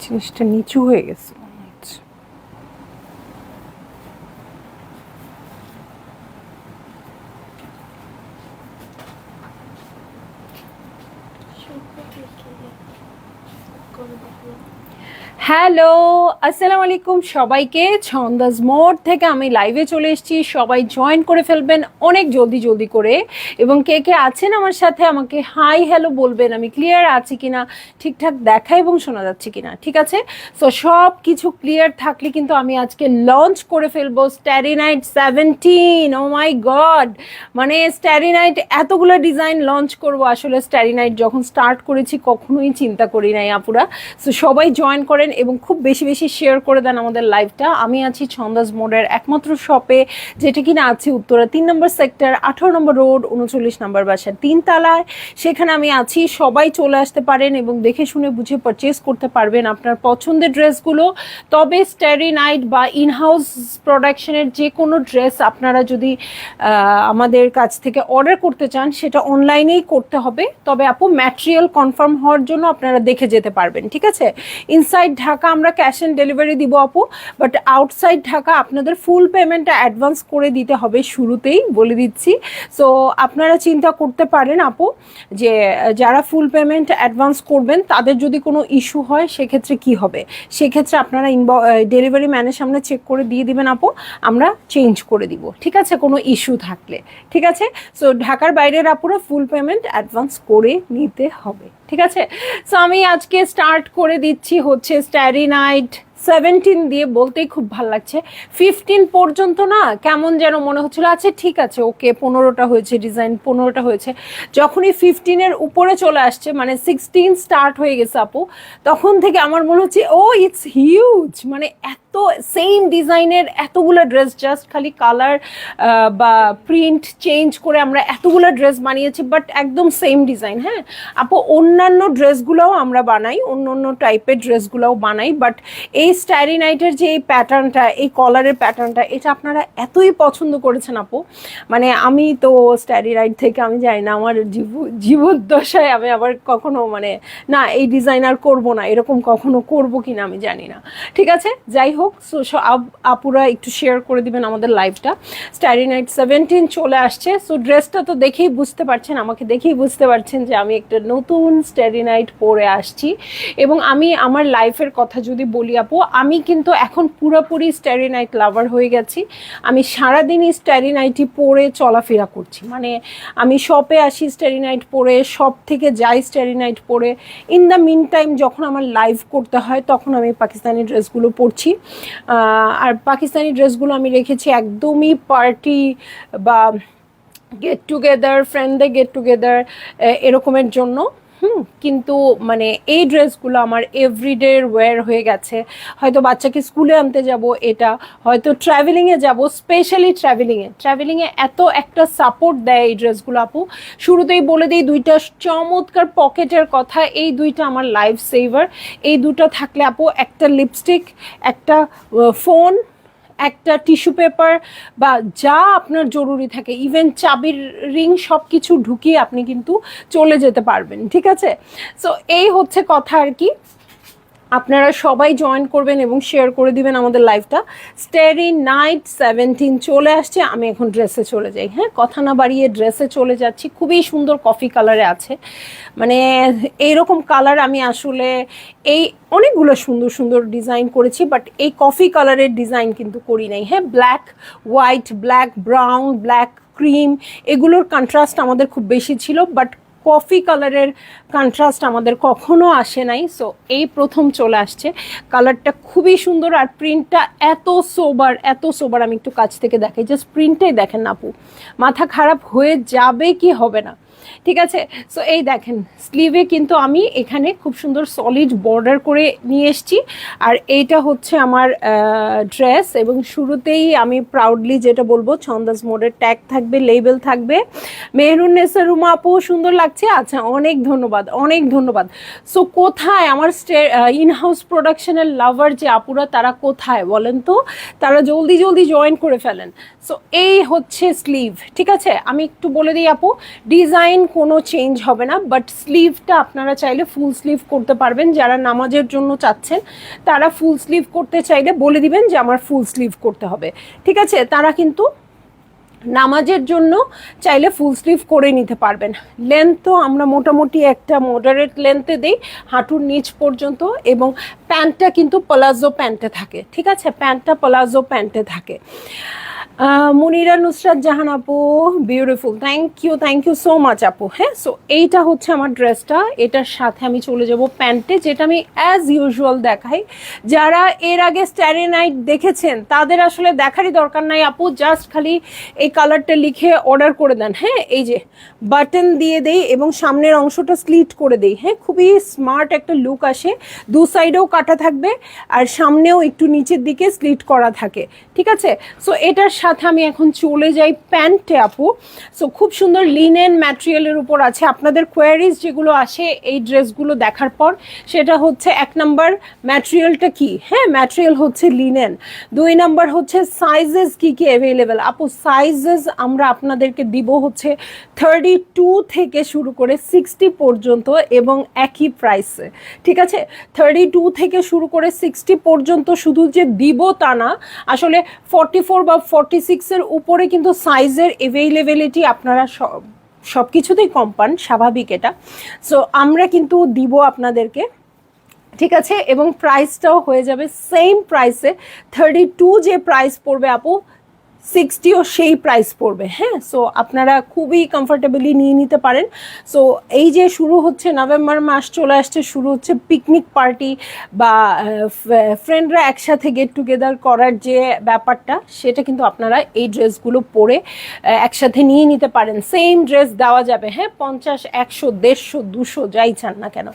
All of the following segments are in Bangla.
জিনিসটা নিচু হয়ে গেছে মনে হচ্ছে। হ্যালো, আসসালামু আলাইকুম সবাইকে। ছন্দাজ মোড় থেকে আমি লাইভে চলে এসেছি, সবাই জয়েন করে ফেলবেন অনেক জলদি জলদি করে। এবং কে কে আছেন আমার সাথে আমাকে হাই হ্যালো বলবেন, আমি ক্লিয়ার আছি কিনা, ঠিকঠাক দেখা এবং শোনা যাচ্ছে কিনা। ঠিক আছে, সো সব কিছু ক্লিয়ার থাকলে কিন্তু আমি আজকে লঞ্চ করে ফেলবো স্টারি নাইট 17। ও মাই গড, মানে স্টারি নাইট এতগুলো ডিজাইন লঞ্চ করব, আসলে স্টারি নাইট যখন স্টার্ট করেছি কখনোই চিন্তা করি নাই আপুরা। সো সবাই জয়েন করেন এবং খুব বেশি বেশি শেয়ার করে দেন আমাদের লাইভটা। আমি আছি ছন্দাজ মোড়ের একমাত্র শপে, যেটা কিনা আছে উত্তরা 3 নম্বর সেক্টর, 18 নম্বর রোড, 39 নম্বর বাসার 3 তলায়। সেখানে আমি আছি, সবাই চলে আসতে পারেন এবং দেখে শুনে বুঝে পারচেস করতে পারবেন আপনার পছন্দের ড্রেসগুলো। তবে স্টারি নাইট বা ইনহাউস প্রোডাকশনের যে কোনো ড্রেস আপনারা যদি আমাদের কাছ থেকে অর্ডার করতে চান সেটা অনলাইনেই করতে হবে। তবে আপু ম্যাটেরিয়াল কনফার্ম হওয়ার জন্য আপনারা দেখে যেতে পারবেন, ঠিক আছে। ইনসাইড ঢাকা আমরা ক্যাশ অন ডেলিভারি দিব আপু, বাট আউটসাইড ঢাকা আপনাদের ফুল পেমেন্টটা অ্যাডভান্স করে দিতে হবে, শুরুতেই বলে দিচ্ছি। সো আপনারা চিন্তা করতে পারেন আপু যে যারা ফুল পেমেন্ট অ্যাডভান্স করবেন তাদের যদি কোনো ইস্যু হয় সেক্ষেত্রে কি হবে। সেক্ষেত্রে আপনারা ডেলিভারি ম্যানের সামনে চেক করে দিয়ে দিবেন আপু, আমরা চেঞ্জ করে দিব, ঠিক আছে, কোনো ইস্যু থাকলে। ঠিক আছে, সো ঢাকার বাইরের আপুরা ফুল পেমেন্ট অ্যাডভান্স করে নিতে হবে, ঠিক আছে। সো আমি আজকে স্টার্ট করে দিচ্ছি হচ্ছে স্টারি নাইট 17 দিয়ে, বলতেই খুব ভালো লাগছে। 15 পর্যন্ত না কেমন যেন মনে হচ্ছিল, আচ্ছা ঠিক আছে ওকে 15টা হয়েছে, ডিজাইন 15টা হয়েছে। যখনই 15-এর উপরে চলে আসছে, মানে 16 স্টার্ট হয়ে গেছে আপু, তখন থেকে আমার মনে হচ্ছে ও ইটস হিউজ, মানে এত সেম ডিজাইনের এতগুলো ড্রেস, জাস্ট খালি কালার বা প্রিন্ট চেঞ্জ করে আমরা এতগুলো ড্রেস বানিয়েছি, বাট একদম সেম ডিজাইন। হ্যাঁ আপু, অন্যান্য ড্রেসগুলোও আমরা বানাই, অন্য অন্য টাইপের ড্রেসগুলোও বানাই, বাট এই স্টারি নাইটের যে এই প্যাটার্নটা, এই কলারের প্যাটার্নটা, এটা আপনারা এতই পছন্দ করেছেন আপু। মানে আমি তো স্টারি নাইট থেকে আমি জানি না আমার জীবদ্দশায় আমি আবার কখনো মানে না এই ডিজাইন আর করবো না, এরকম কখনো করবো কিনা আমি জানি না। ঠিক আছে, যাই হোক, সো আপুরা একটু শেয়ার করে দিবেন আমাদের লাইভটা। স্টারি নাইট 17 চলে আসছে। সো ড্রেসটা তো দেখেই বুঝতে পারছেন, আমাকে দেখেই বুঝতে পারছেন যে আমি একটা নতুন স্টারি নাইট পরে আসছি। এবং আমি আমার লাইফের কথা যদি বলি আপু, আমি কিন্তু এখন পুরোপুরি স্টারি নাইট লাভার হয়ে গেছি। আমি সারাদিনই স্টারি নাইটই পরে চলাফেরা করছি, মানে আমি শপে আসি স্টারি নাইট পরে, শপ থেকে যাই স্টারি নাইট পরে। ইন দ্য মিন টাইম যখন আমার লাইভ করতে হয় তখন আমি পাকিস্তানি ড্রেসগুলো পরছি। আর পাকিস্তানি ড্রেসগুলো আমি রেখেছি একদমই পার্টি বা গেট টুগেদার, ফ্রেন্ডদের গেট টুগেদার এরকমের জন্য। কিন্তু মানে এই ড্রেসগুলো আমার এভরিডে ওয়্যার হয়ে গেছে। হয়তো বাচ্চাকে স্কুলে আনতে যাব, এটা হয়তো ট্রাভেলিংয়ে যাব, স্পেশালি ট্রাভেলিংয়ে এত একটা সাপোর্ট দেয় এই ড্রেসগুলো আপু। শুরুতেই বলে দিই দুইটা চমৎকার পকেটের কথা, এই দুইটা আমার লাইফ সেভার। এই দুটো থাকলে আপু, একটা লিপস্টিক, একটা ফোন, একটা টিস্যু পেপার বা যা আপনার জরুরি থাকে, ইভেন চাবির রিং, সব কিছু ঢুকিয়ে আপনি কিন্তু চলে যেতে পারবেন, ঠিক আছে। সো এই হচ্ছে কথা আর কি। আপনারা সবাই জয়েন করবেন এবং শেয়ার করে দিবেন আমাদের লাইভটা। স্টারি নাইট 17 চলে আসছে। আমি এখন ড্রেসে চলে যাই, হ্যাঁ কথা না বাড়িয়ে ড্রেসে চলে যাচ্ছি। খুবই সুন্দর কফি কালারে আছে, মানে এইরকম কালার আমি আসলে এই অনেকগুলো সুন্দর সুন্দর ডিজাইন করেছি, বাট এই কফি কালারের ডিজাইন কিন্তু করি নাই। হ্যাঁ, black white, black brown, black cream, এগুলোর কন্ট্রাস্ট আমাদের খুব বেশি ছিল, বাট কফি কালারের কন্ট্রাস্ট আমাদের কখনো আসে নাই। সো এই প্রথম চলে আসছে, কালারটা খুবই সুন্দর। আর প্রিন্টটা এত সোবার, এত সোবার, আমি একটু কাছ থেকে দেখাই, জাস্ট প্রিন্টটাই দেখেন না আপু, মাথা খারাপ হয়ে যাবে কি হবে না, ঠিক আছে। সো এই দেখেন, স্লিভে কিন্তু আমি এখানে খুব সুন্দর সলিড বর্ডার করে নিয়ে এসেছি। আর এইটা হচ্ছে আমার ড্রেস, এবং শুরুতেই আমি প্রাউডলি যেটা বলবো, ছন্দাজ মোডের ট্যাগ থাকবে, লেবেল থাকবে। মেহরুন্নেসা রুমা আপু সুন্দর লাগছে, আচ্ছা অনেক ধন্যবাদ, অনেক ধন্যবাদ। সো কোথায় আমার ইনহাউস প্রোডাকশনের লাভার যে আপুরা, তারা কোথায় বলেন তো, তারা জলদি জলদি জয়েন করে ফেলেন। সো এই হচ্ছে স্লিভ, ঠিক আছে। আমি একটু বলে দিই আপু, ডিজাইন ডিজাইন কোনো চেঞ্জ হবে না, বাট স্লিভটা আপনারা চাইলে ফুল স্লিভ করতে পারবেন। যারা নামাজের জন্য চাচ্ছেন তারা ফুল স্লিভ করতে চাইলে বলে দিবেন যে আমার ফুল স্লিভ করতে হবে, ঠিক আছে? তারা কিন্তু নামাজের জন্য চাইলে ফুল স্লিভ করে নিতে পারবেন। লেন্থ তো আমরা মোটামুটি একটা মডারেট লেন্থে দিই, হাঁটুর নিচ পর্যন্ত, এবং প্যান্টটা কিন্তু প্লাজো প্যান্টে থাকে, ঠিক আছে? প্যান্টটা প্লাজো প্যান্টে থাকে। মুনিরা নুসরাত জাহান আপু, beautiful, thank you so much আপু। হ্যাঁ, সো এইটা হচ্ছে আমার ড্রেসটা, এটার সাথে আমি চলে যাব প্যান্টে, যেটা আমি অ্যাজ ইউজুয়াল দেখাই। যারা এর আগে স্টারি নাইট দেখেছেন তাদের আসলে দেখারই দরকার নাই আপু, জাস্ট খালি এই কালারটা লিখে অর্ডার করে দেন। হ্যাঁ, এই যে বাটন দিয়ে দেই এবং সামনের অংশটা স্লিট করে দেই। হ্যাঁ, খুবই স্মার্ট একটা লুক আসে, দু সাইডেও কাটা থাকবে আর সামনেও একটু নিচের দিকে স্লিট করা থাকে, ঠিক আছে? সো এটার সাথে আমি এখন চলে যাই প্যান্টে আপু। সো খুব সুন্দর লিনেন ম্যাটেরিয়ালের উপর আছে। আপনাদের কোয়ারিজ যেগুলো আসে এই ড্রেসগুলো দেখার পর, সেটা হচ্ছে 1 নাম্বার ম্যাটেরিয়ালটা কি, হ্যাঁ ম্যাটেরিয়াল হচ্ছে লিনেন। 2 নাম্বার হচ্ছে সাইজেস কি কি অ্যাভেলেবেল আপু। সাইজেস আমরা আপনাদেরকে দিব হচ্ছে 32 থেকে শুরু করে 60 পর্যন্ত এবং একই প্রাইসে, ঠিক আছে? 32 থেকে শুরু করে 60 পর্যন্ত শুধু যে দিব তা না, আসলে 44 বা 46 এর উপরে কিন্তু সাইজের অ্যাভেলেবিলিটি আপনারা সব কিছুতেই কম পান, স্বাভাবিক এটা। সো আমরা কিন্তু দিব আপনাদেরকে, ঠিক আছে? এবং প্রাইসটাও হয়ে যাবে সেম প্রাইসে। 32 যে প্রাইস পড়বে আপু, 60ও সেই প্রাইস পড়বে। হ্যাঁ, সো আপনারা খুবই কমফোর্টেবলি নিয়ে নিতে পারেন। সো এই যে শুরু হচ্ছে, নভেম্বর মাস চলে আসছে, শুরু হচ্ছে পিকনিক পার্টি বা ফ্রেন্ডরা একসাথে গেট টুগেদার করার যে ব্যাপারটা, সেটা কিন্তু আপনারা এই ড্রেসগুলো পরে একসাথে নিয়ে নিতে পারেন। সেম ড্রেস দেওয়া যাবে, হ্যাঁ, 50, 100, 150, 200 যাই চান না কেন,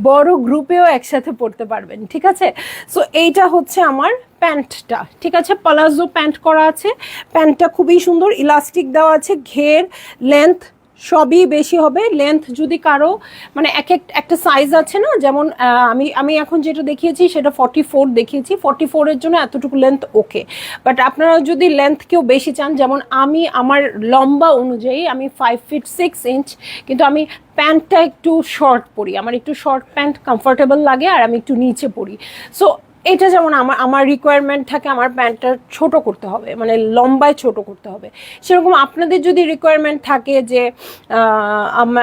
বড় গ্রুপেও একসাথে পড়তে পারবেন, ঠিক আছে? সো এইটা হচ্ছে আমার প্যান্টটা, ঠিক আছে? প্লাজো প্যান্ট করা আছে, প্যান্টটা খুবই সুন্দর, ইলাস্টিক দেওয়া আছে, ঘের লেন্থ সবই বেশি হবে। লেন্থ যদি কারো মানে একটা সাইজ আছে না, যেমন আমি এখন যেটা দেখিয়েছি সেটা 44 দেখিয়েছি, 44 এর জন্য এতটুকু লেন্থ ওকে। বাট আপনারা যদি লেন্থ কেউ বেশি চান, যেমন আমার লম্বা অনুযায়ী আমি 5 ফিট 6 ইঞ্চ, কিন্তু আমি প্যান্টটা একটু শর্ট পরি, আমার একটু শর্ট প্যান্ট কমফোর্টেবল লাগে আর আমি একটু নিচে পরি। সো এটা যেমন আমার রিকোয়ারমেন্ট থাকে আমার প্যান্টটা ছোট করতে হবে, মানে লম্বায় ছোট করতে হবে, সেরকম আপনাদের যদি রিকোয়ারমেন্ট থাকে যে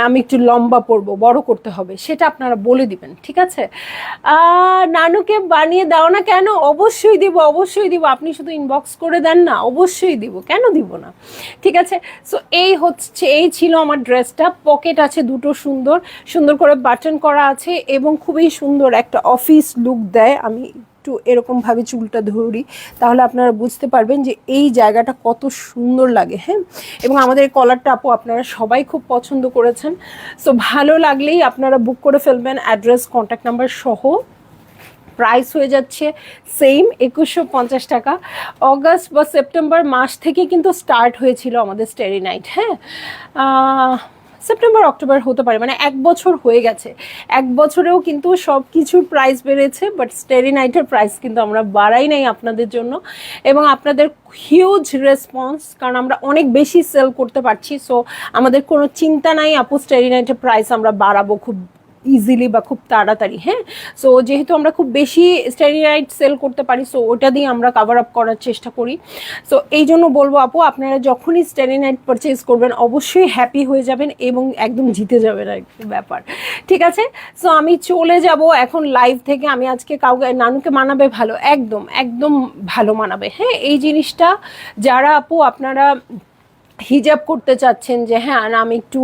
আমি একটু লম্বা পরবো, বড় করতে হবে, সেটা আপনারা বলে দিবেন, ঠিক আছে? নানুকে বানিয়ে দাও না কেন? অবশ্যই দিব, অবশ্যই দিব, আপনি শুধু ইনবক্স করে দেন না, অবশ্যই দিব, কেন দিব না, ঠিক আছে? সো এই ছিল আমার ড্রেসটা। পকেট আছে দুটো, সুন্দর সুন্দর করে বাটন করা আছে এবং খুবই সুন্দর একটা অফিস লুক দেয়। আমি একটু এরকমভাবে চুলটা ধরি, তাহলে আপনারা বুঝতে পারবেন যে এই জায়গাটা কত সুন্দর লাগে। হ্যাঁ, এবং আমাদের এই কলারটা আপু আপনারা সবাই খুব পছন্দ করেছেন। সো ভালো লাগলেই আপনারা বুক করে ফেলবেন, অ্যাড্রেস, কন্ট্যাক্ট নাম্বার সহ। প্রাইস হয়ে যাচ্ছে সেম 2150 টাকা। অগাস্ট বা সেপ্টেম্বর মাস থেকে কিন্তু স্টার্ট হয়েছিল আমাদের স্টারি নাইট। হ্যাঁ, সেপ্টেম্বর অক্টোবর হতে পারে, মানে 1 বছর হয়ে গেছে। 1 বছরেও কিন্তু সব কিছুর প্রাইস বেড়েছে, বাট স্টারি নাইটের প্রাইস কিন্তু আমরা বাড়াই নাই আপনাদের জন্য। এবং আপনাদের হিউজ রেসপন্স, কারণ আমরা অনেক বেশি সেল করতে পারছি। সো আমাদের কোনো চিন্তা নাই আপু স্টারি নাইটের প্রাইস আমরা বাড়াবো খুব ইজিলি বা খুব তাড়াতাড়ি। হ্যাঁ, সো যেহেতু আমরা খুব বেশি স্টারি নাইট সেল করতে পারি, সো ওটা দিয়ে আমরা কভার আপ করার চেষ্টা করি। সো এই জন্য বলবো আপু, আপনারা যখনই স্টারি নাইট পারচেজ করবেন অবশ্যই হ্যাপি হয়ে যাবেন এবং একদম জিতে যাবেন আর কি ব্যাপার, ঠিক আছে? সো আমি চলে যাব এখন লাইভ থেকে। আমি আজকে কাউকে, নানুকে মানাবে ভালো, একদম একদম ভালো মানাবে। হ্যাঁ, এই জিনিসটা যারা আপু আপনারা হিজাব করতে চাচ্ছেন, যে হ্যাঁ আমি একটু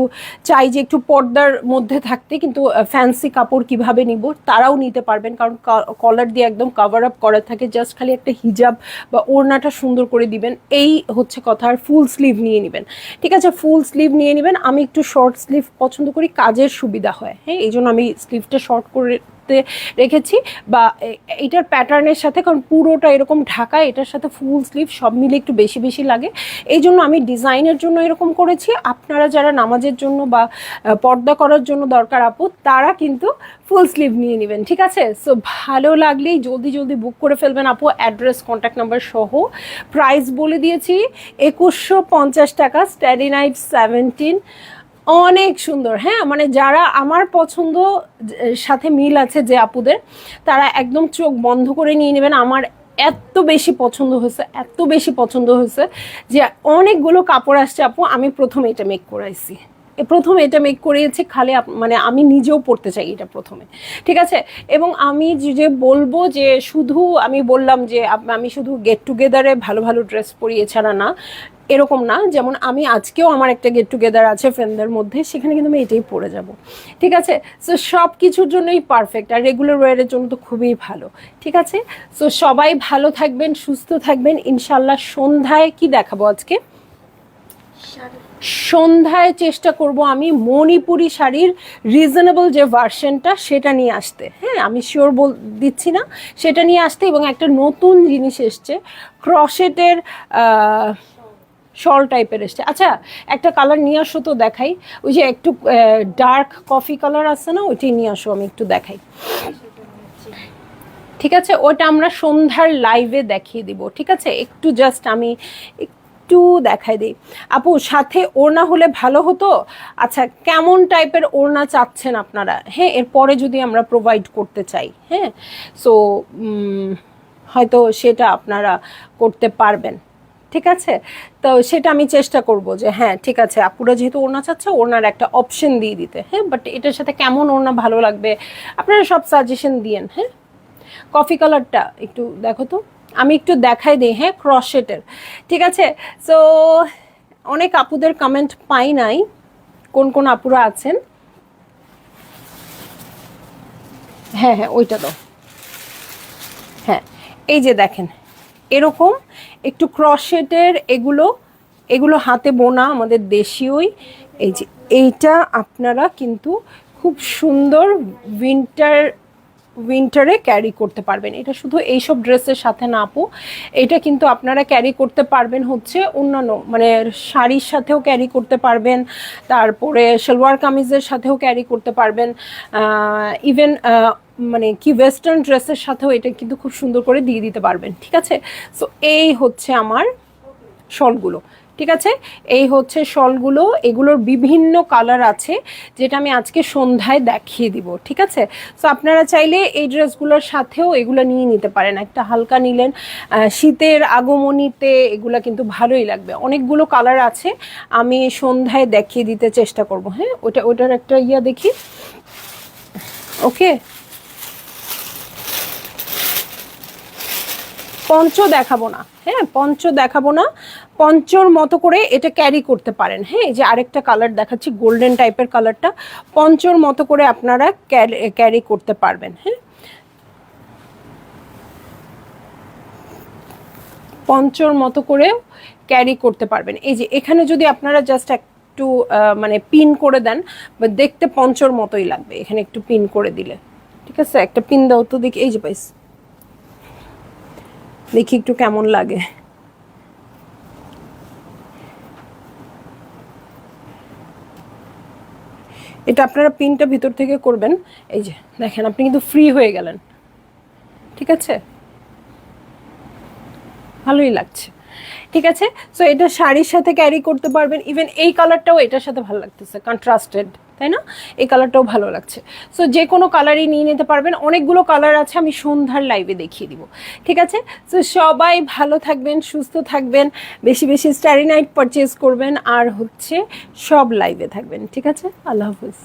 চাই যে একটু পর্দার মধ্যে থাকতে, কিন্তু ফ্যান্সি কাপড় কিভাবে নিব, তারাও নিতে পারবেন, কারণ কলার দিয়ে একদম কভার আপ করা থাকে, জাস্ট খালি একটা হিজাব বা ওড়নাটা সুন্দর করে দিবেন, এই হচ্ছে কথা। আর ফুল স্লিভ নিয়ে নেবেন, ঠিক আছে? ফুল স্লিভ নিয়ে নেবেন। আমি একটু শর্ট স্লিভ পছন্দ করি, কাজের সুবিধা হয়। হ্যাঁ, এই জন্য আমি স্লিভটা শর্ট করে রেখেছি, বা এটার প্যাটার্নের সাথে, কারণ পুরোটা এরকম ঢাকা, এটার সাথে ফুল স্লিভ সব মিলে একটু বেশি বেশি লাগে, এই জন্য আমি ডিজাইনের জন্য এরকম করেছি। আপনারা যারা নামাজের জন্য বা পর্দা করার জন্য দরকার আপু, তারা কিন্তু ফুল স্লিভ নিয়ে নেবেন, ঠিক আছে? সো ভালো লাগলেই জলদি জলদি বুক করে ফেলবেন আপু, অ্যাড্রেস, কন্ট্যাক্ট নাম্বার সহ। প্রাইস বলে দিয়েছি 2150 টাকা, স্টারি নাইট 17 অনেক সুন্দর। হ্যাঁ, মানে যারা আমার পছন্দ সাথে মিল আছে যে আপুদের, তারা একদম চোখ বন্ধ করে নিয়ে নেবেন। আমার এত বেশি পছন্দ হয়েছে, এত বেশি পছন্দ হয়েছে যে অনেকগুলো কাপড় আসছে আপু। আমি প্রথমে এটা মেক করাইছি, প্রথমে এটা মেক করিয়েছি খালি মানে আমি নিজেও পড়তে চাই এটা প্রথমে, ঠিক আছে। এবং আমি যে বলবো যে শুধু আমি বললাম যে আমি শুধু গেট টুগেদারে ভালো ভালো ড্রেস পরি, এছাড়া না, এরকম না। যেমন আমি আজকেও আমার একটা গেট টুগেদার আছে ফ্রেন্ডদের মধ্যে, সেখানে কিন্তু আমি এটাই পরে যাব, ঠিক আছে। সো সব কিছুর জন্যই পারফেক্ট, আর রেগুলার ওয়ারের জন্য তো খুবই ভালো, ঠিক আছে। সো সবাই ভালো থাকবেন, সুস্থ থাকবেন ইনশাল্লাহ। সন্ধ্যায় কি দেখাবো আজকে? সন্ধ্যায় চেষ্টা করব আমি মণিপুরি শাড়ির রিজনেবল যে ভার্সনটা সেটা নিয়ে আসতে। হ্যাঁ, আমি শিওর দিচ্ছি না, সেটা নিয়ে আসতে। এবং একটা নতুন জিনিস এসছে, ক্রশেটের শল টাইপের এসছে। আচ্ছা, একটা কালার নিয়ে আসো তো দেখাই, ওই যে একটু ডার্ক কফি কালার আছে না, ওইটাই নিয়ে আসো, আমি একটু দেখাই, ঠিক আছে। ওটা আমরা সন্ধ্যার লাইভে দেখিয়ে দিব, ঠিক আছে। একটু জাস্ট আমি একটু দেখাই দিই। আপু সাথে ওড়না হলে ভালো হতো। আচ্ছা, কেমন টাইপের ওড়না চাচ্ছেন আপনারা? হ্যাঁ, এরপরে যদি আমরা প্রোভাইড করতে চাই, হ্যাঁ, সো হয়তো সেটা আপনারা করতে পারবেন, ঠিক আছে। তো সেটা আমি চেষ্টা করব যে হ্যাঁ ঠিক আছে, আপুরা যেহেতু ওড়না চাচ্ছে, ওড়নার একটা অপশন দিয়ে দিতে। হ্যাঁ, বাট এটার সাথে কেমন ওড়না ভালো লাগবে আপনারা সব সাজেশন দিয়েন। হ্যাঁ, কফি কালারটা একটু দেখো তো, আমি একটু দেখাই দিই। হ্যাঁ, ক্রশেটের, ঠিক আছে। সো অনেক আপুদের কমেন্ট পাই নাই, কোন কোন আপুরা আছেন? হ্যাঁ হ্যাঁ, ওইটা দাও। হ্যাঁ, এই যে দেখেন এরকম একটু ক্রশেটের, এগুলো এগুলো হাতে বোনা আমাদের দেশীয়ই। এই যে এইটা আপনারা কিন্তু খুব সুন্দর উইন্টারে ক্যারি করতে পারবেন। এটা শুধু এইসব ড্রেসের সাথে না আপু, এটা কিন্তু আপনারা ক্যারি করতে পারবেন হচ্ছে অন্যান্য মানে শাড়ির সাথেও ক্যারি করতে পারবেন, তারপরে সালোয়ার কামিজের সাথেও ক্যারি করতে পারবেন, ইভেন মানে কি ওয়েস্টার্ন ড্রেসের সাথেও এটা কিন্তু খুব সুন্দর করে দিয়ে দিতে পারবেন, ঠিক আছে। সো এই হচ্ছে আমার শলগুলো, ঠিক আছে। এই হচ্ছে শলগুলো, এগুলোর বিভিন্ন কালার আছে যেটা আমি আজকে সন্ধ্যায় দেখিয়ে দিব, ঠিক আছে। সো আপনারা চাইলে এই ড্রেসগুলোর সাথেও এগুলো নিয়ে নিতে পারেন, একটা হালকা নিলেন, শীতের আগমনীতে এগুলো কিন্তু ভালোই লাগবে। অনেকগুলো কালার আছে, আমি সন্ধ্যায় দেখিয়ে দিতে চেষ্টা করব। হ্যাঁ, ওটার একটা ইয়া দেখি, ওকে। পঞ্চ দেখাবো না, হ্যাঁ, পঞ্চ দেখাবো না। পঞ্চর মতো করে এটা ক্যারি করতে পারেন। হ্যাঁ, এই যে আরেকটা কালার দেখাচ্ছি, গোল্ডেন টাইপের কালারটা, পঞ্চর মতো করে আপনারা ক্যারি করতে পারবেন। হ্যাঁ, পঞ্চর মতো করে ক্যারি করতে পারবেন। এই যে এখানে যদি আপনারা জাস্ট একটু মানে পিন করে দেন, বা দেখতে পঞ্চর মতোই লাগবে, এখানে একটু পিন করে দিলে, ঠিক আছে। একটা পিন দাও তো দেখি, এই যে পাইস, দেখি একটু কেমন লাগে। এটা আপনারা পিনটা ভিতর থেকে করবেন। এই যে দেখেন, আপনি কিন্তু ফ্রি হয়ে গেলেন, ঠিক আছে, ভালোই লাগছে, ঠিক আছে। সো এটা শাড়ির সাথে ক্যারি করতে পারবেন। ইভেন এই কালারটাও এটার সাথে ভালো লাগতেছে, কন্ট্রাস্টেড, তাই না? এই কালারটাও ভালো লাগছে। সো যে কোনো কালারই নিয়ে নিতে পারবেন, অনেকগুলো কালার আছে, আমি সন্ধ্যার লাইভে দেখিয়ে দিব, ঠিক আছে। সো সবাই ভালো থাকবেন, সুস্থ থাকবেন, বেশি বেশি স্টারি নাইট পারচেজ করবেন, আর হচ্ছে সব লাইভে থাকবেন, ঠিক আছে। আল্লাহ হাফিজ।